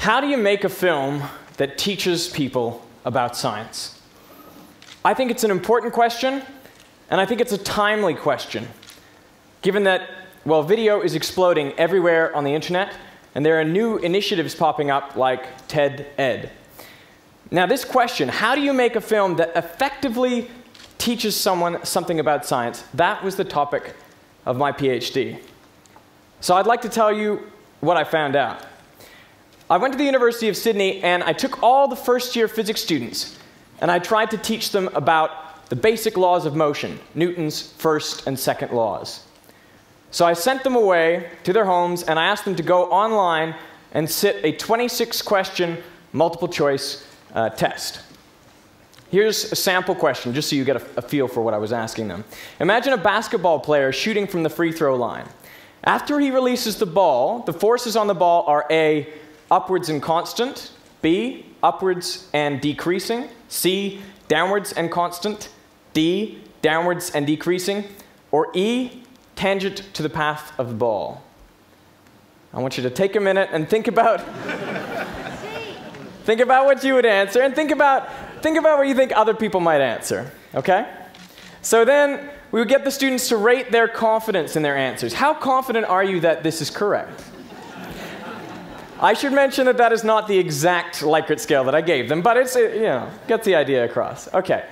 How do you make a film that teaches people about science? I think it's an important question, and I think it's a timely question, given that, well, video is exploding everywhere on the internet, and there are new initiatives popping up like TED Ed. Now, this question, how do you make a film that effectively teaches someone something about science, that was the topic of my PhD. So I'd like to tell you what I found out. I went to the University of Sydney, and I took all the first-year physics students, and I tried to teach them about the basic laws of motion, Newton's first and second laws. So I sent them away to their homes, and I asked them to go online and sit a 26-question multiple-choice test. Here's a sample question, just so you get a feel for what I was asking them. Imagine a basketball player shooting from the free throw line. After he releases the ball, the forces on the ball are A, upwards and constant, B, upwards and decreasing, C, downwards and constant, D, downwards and decreasing, or E, tangent to the path of the ball. I want you to take a minute and think about what you would answer, and think about what you think other people might answer, okay? So then we would get the students to rate their confidence in their answers. How confident are you that this is correct? I should mention that that is not the exact Likert scale that I gave them, but it's, gets the idea across. Okay.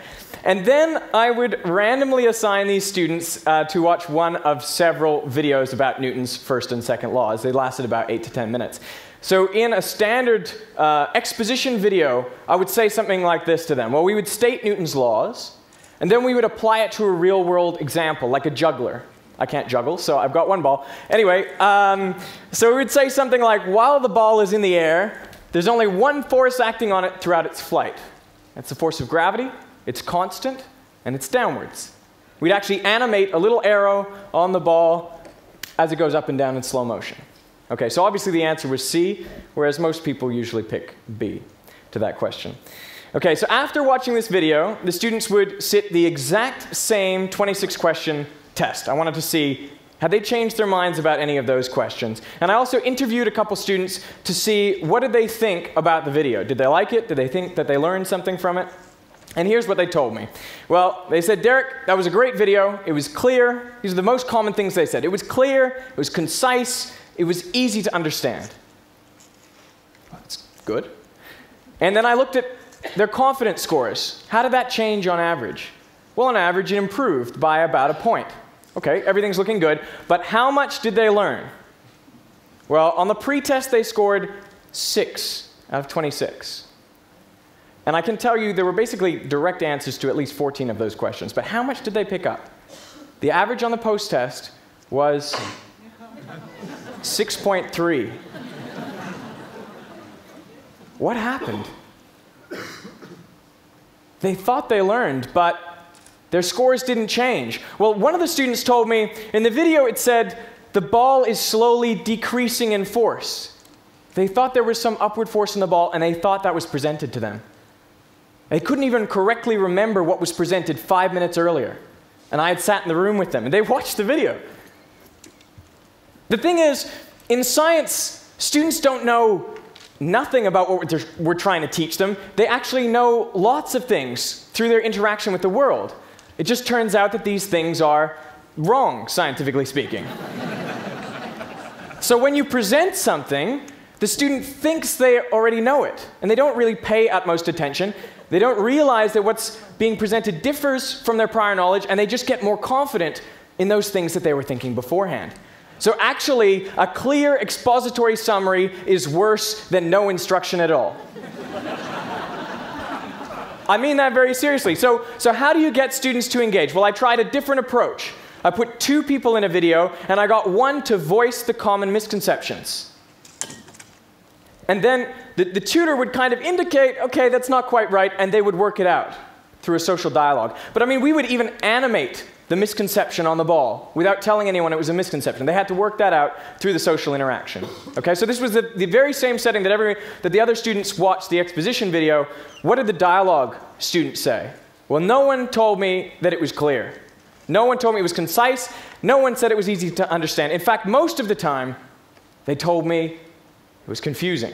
And then I would randomly assign these students to watch one of several videos about Newton's first and second laws. They lasted about 8 to 10 minutes. So in a standard exposition video, I would say something like this to them. Well, we would state Newton's laws, and then we would apply it to a real-world example, like a juggler. I can't juggle, so I've got one ball. Anyway, so we would say something like, while the ball is in the air, there's only one force acting on it throughout its flight. That's the force of gravity, it's constant, and it's downwards. We'd actually animate a little arrow on the ball as it goes up and down in slow motion. Okay, so obviously the answer was C, whereas most people usually pick B to that question. Okay, so after watching this video, the students would sit the exact same 26-question test. I wanted to see, had they changed their minds about any of those questions? And I also interviewed a couple students to see what did they think about the video. Did they like it? Did they think that they learned something from it? And here's what they told me. Well, they said, Derek, that was a great video. It was clear. These are the most common things they said. It was clear, it was concise, it was easy to understand. That's good. And then I looked at their confidence scores. How did that change on average? Well, on average, it improved by about a point. Okay, everything's looking good, but how much did they learn? Well, on the pre-test, they scored 6 out of 26. And I can tell you there were basically direct answers to at least 14 of those questions, but how much did they pick up? The average on the post-test was 6.3. What happened? They thought they learned, but their scores didn't change. Well, one of the students told me, in the video it said, the ball is slowly decreasing in force. They thought there was some upward force in the ball, and they thought that was presented to them. They couldn't even correctly remember what was presented 5 minutes earlier. And I had sat in the room with them, and they watched the video. The thing is, in science, students don't know nothing about what we're trying to teach them. They actually know lots of things through their interaction with the world. It just turns out that these things are wrong, scientifically speaking. So when you present something, the student thinks they already know it, and they don't really pay utmost attention. They don't realize that what's being presented differs from their prior knowledge, and they just get more confident in those things that they were thinking beforehand. So actually, a clear expository summary is worse than no instruction at all. I mean that very seriously. So how do you get students to engage? Well, I tried a different approach. I put 2 people in a video, and I got one to voice the common misconceptions. And then the tutor would kind of indicate, okay, that's not quite right, and they would work it out through a social dialogue. But I mean, we would even animate the misconception on the ball without telling anyone it was a misconception. They had to work that out through the social interaction. Okay, so this was the very same setting that the other students watched the exposition video. What did the dialogue students say? Well, no one told me that it was clear. No one told me it was concise. No one said it was easy to understand. In fact, most of the time, they told me it was confusing.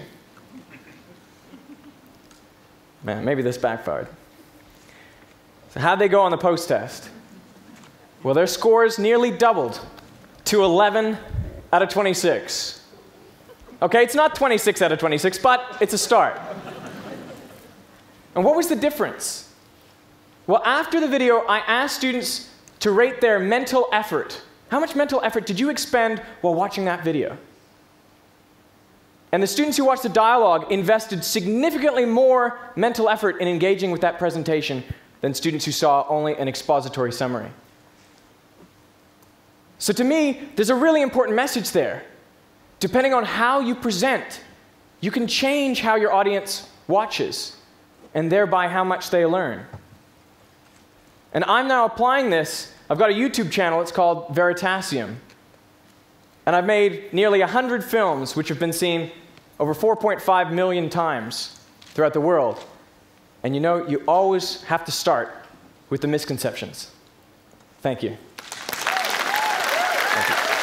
Man, maybe this backfired. So how'd they go on the post-test? Well, their scores nearly doubled to 11 out of 26. Okay, it's not 26 out of 26, but it's a start. And what was the difference? Well, after the video, I asked students to rate their mental effort. How much mental effort did you expend while watching that video? And the students who watched the dialogue invested significantly more mental effort in engaging with that presentation than students who saw only an expository summary. So to me, there's a really important message there. Depending on how you present, you can change how your audience watches, and thereby how much they learn. And I'm now applying this. I've got a YouTube channel, it's called Veritasium. And I've made nearly 100 films which have been seen over 4.5 million times throughout the world. And you know, you always have to start with the misconceptions. Thank you. Thank you.